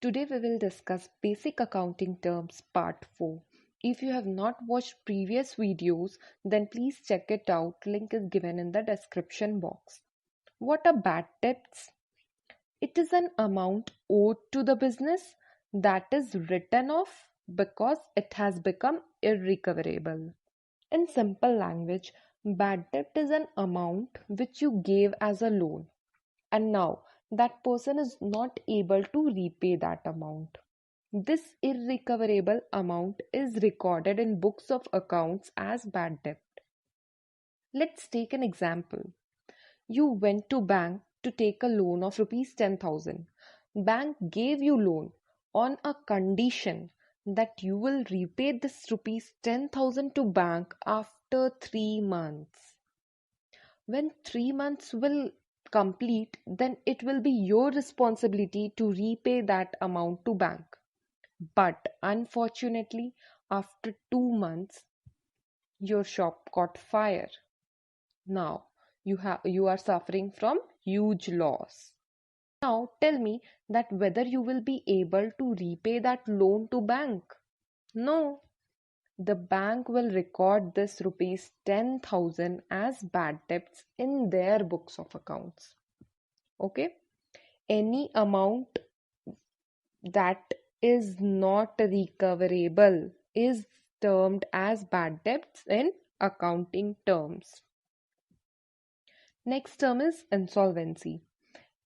Today we will discuss basic accounting terms part 4. If you have not watched previous videos, then please check it out. Link is given in the description box. What are bad debts? It is an amount owed to the business that is written off because it has become irrecoverable. In simple language, bad debt is an amount which you gave as a loan, and now that person is not able to repay that amount. This irrecoverable amount is recorded in books of accounts as bad debt. Let's take an example. You went to bank to take a loan of rupees 10,000. Bank gave you loan on a condition that you will repay this rupees 10,000 to bank after 3 months. When 3 months will complete, then it will be your responsibility to repay that amount to bank. But unfortunately, after 2 months, your shop caught fire. Now you are suffering from huge loss. Now tell me that whether you will be able to repay that loan to bank. No, the bank will record this rupees 10,000 as bad debts in their books of accounts. Okay, any amount that is not recoverable is termed as bad debts in accounting terms. Next term is insolvency.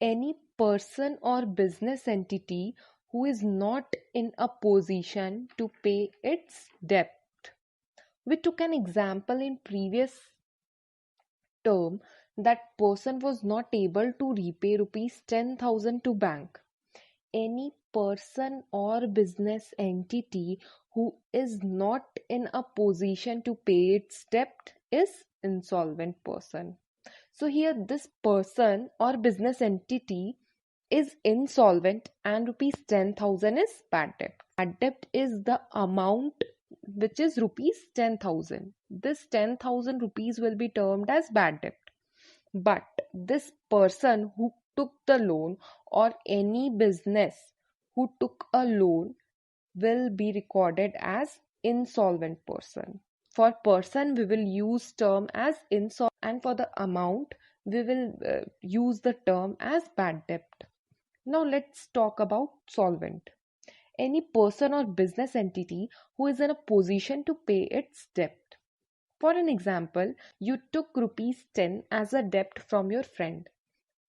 Any person or business entity who is not in a position to pay its debt. We took an example in previous term that person was not able to repay rupees 10,000 to bank. Any person or business entity who is not in a position to pay its debt is insolvent person. So here this person or business entity is insolvent and rupees 10,000 is bad debt. Bad debt is the amount which is rupees 10,000. This 10,000 rupees will be termed as bad debt. But this person who took the loan or any business who took a loan will be recorded as insolvent person. For person we will use term as insolvent, and for the amount we will use the term as bad debt. Now let's talk about solvent. Any person or business entity who is in a position to pay its debt. For an example, you took rupees 10 as a debt from your friend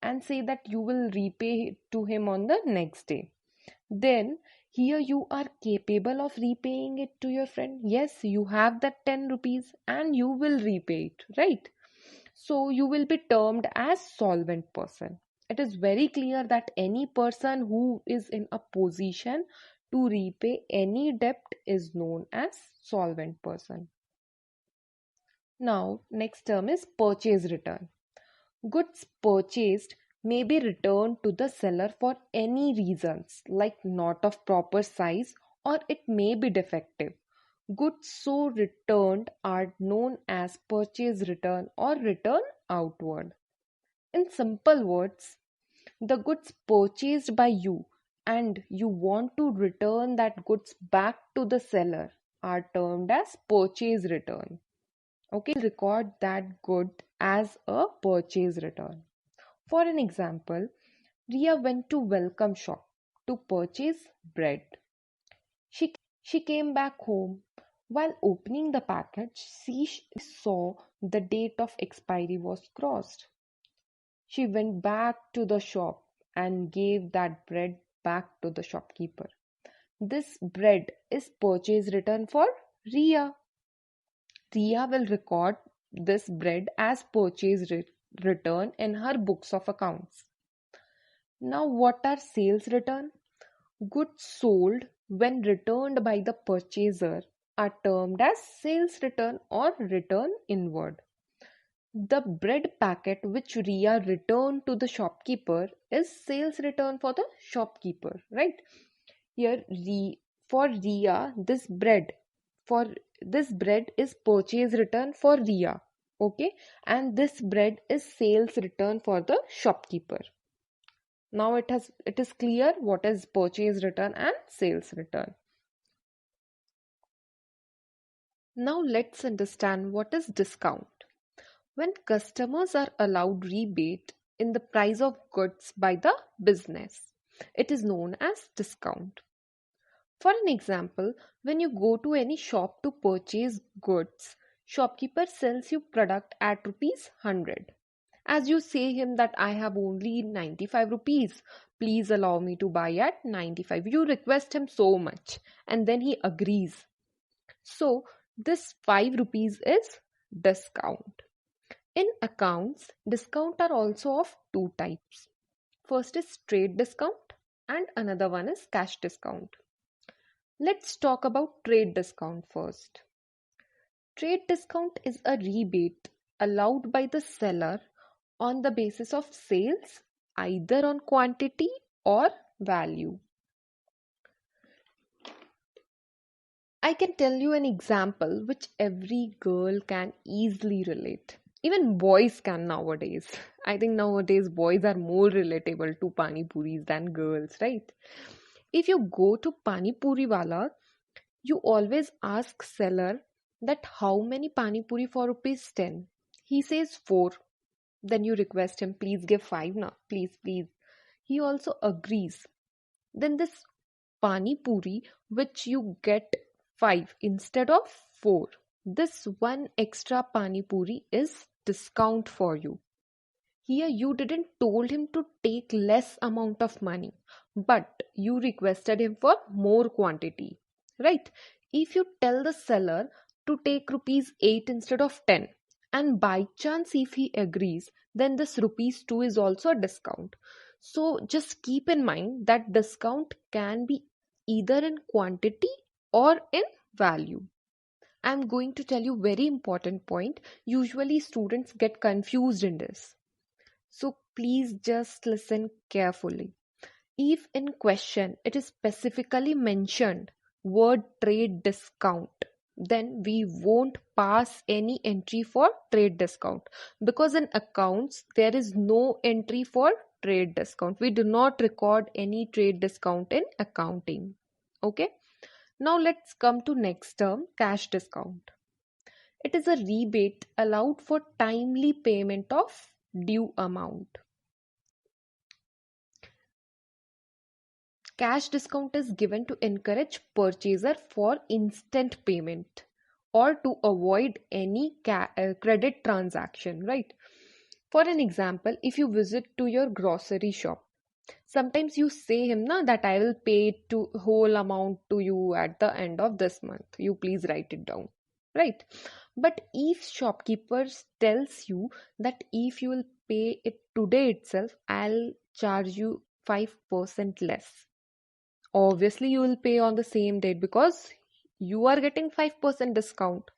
and say that you will repay it to him on the next day. Then here you are capable of repaying it to your friend. Yes, you have that 10 rupees and you will repay it, right? So you will be termed as solvent person. It is very clear that any person who is in a position to repay any debt is known as solvent person. Now, next term is purchase return. Goods purchased may be returned to the seller for any reasons like not of proper size or it may be defective. Goods so returned are known as purchase return or return outward. In simple words, the goods purchased by you and you want to return that goods back to the seller are termed as purchase return. Okay, record that good as a purchase return. For an example, Ria went to welcome shop to purchase bread. She came back home. While opening the package, she saw the date of expiry was crossed. She went back to the shop and gave that bread back to the shopkeeper. This bread is purchase return for Ria. Ria will record this bread as purchase return in her books of accounts. Now, what are sales return? Goods sold when returned by the purchaser are termed as sales return or return inward. The bread packet which Ria returned to the shopkeeper is sales return for the shopkeeper, right? Here, for Ria, this bread is purchase return for Ria, okay, and this bread is sales return for the shopkeeper. Now it is clear what is purchase return and sales return. Now let's understand what is discount. When customers are allowed rebate in the price of goods by the business, it is known as discount. For an example, when you go to any shop to purchase goods, shopkeeper sells you product at rupees 100. As you say him that I have only 95 rupees, please allow me to buy at 95. You request him so much and then he agrees. So this 5 rupees is discount. In accounts, discount are also of two types. First is trade discount and another one is cash discount. Let's talk about trade discount first. Trade discount is a rebate allowed by the seller on the basis of sales, either on quantity or value. I can tell you an example which every girl can easily relate. Even boys can nowadays. I think nowadays boys are more relatable to pani puris than girls, right? If you go to pani puri wala, you always ask seller that how many pani puri for rupees 10. He says 4. Then you request him, please give 5 now, please, please. He also agrees. Then this pani puri, which you get 5 instead of 4, this one extra pani puri is discount for you. Here you didn't told him to take less amount of money, but you requested him for more quantity, right? If you tell the seller to take rupees 8 instead of 10, and by chance if he agrees, then this rupees 2 is also a discount. So just keep in mind that discount can be either in quantity or in value. I'm going to tell you very important point. Usually students get confused in this. So please just listen carefully. If in question it is specifically mentioned word trade discount, then we won't pass any entry for trade discount, because in accounts there is no entry for trade discount. We do not record any trade discount in accounting. Okay. Now let's come to next term, cash discount. It is a rebate allowed for timely payment of due amount. Cash discount is given to encourage purchaser for instant payment or to avoid any credit transaction, right? For an example, if you visit to your grocery shop, sometimes you say him na that I will pay to whole amount to you at the end of this month. You please write it down, right? But if shopkeepers tells you that if you will pay it today itself, I'll charge you 5% less. Obviously, you will pay on the same date because you are getting 5% discount.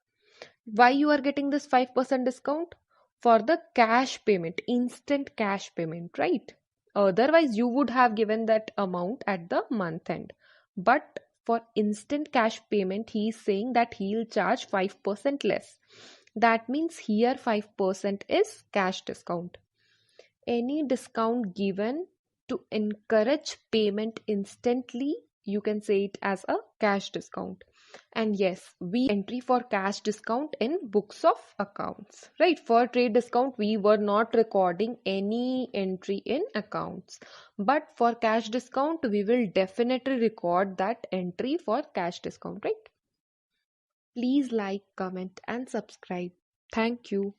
Why you are getting this 5% discount? For the cash payment, instant cash payment, right? Otherwise, you would have given that amount at the month end. But for instant cash payment, he is saying that he'll charge 5% less. That means here 5% is cash discount. Any discount given to encourage payment instantly, you can say it as a cash discount. And yes, we entry for cash discount in books of accounts, right? For trade discount we were not recording any entry in accounts, but for cash discount we will definitely record that entry for cash discount, right? Please like, comment and subscribe. Thank you.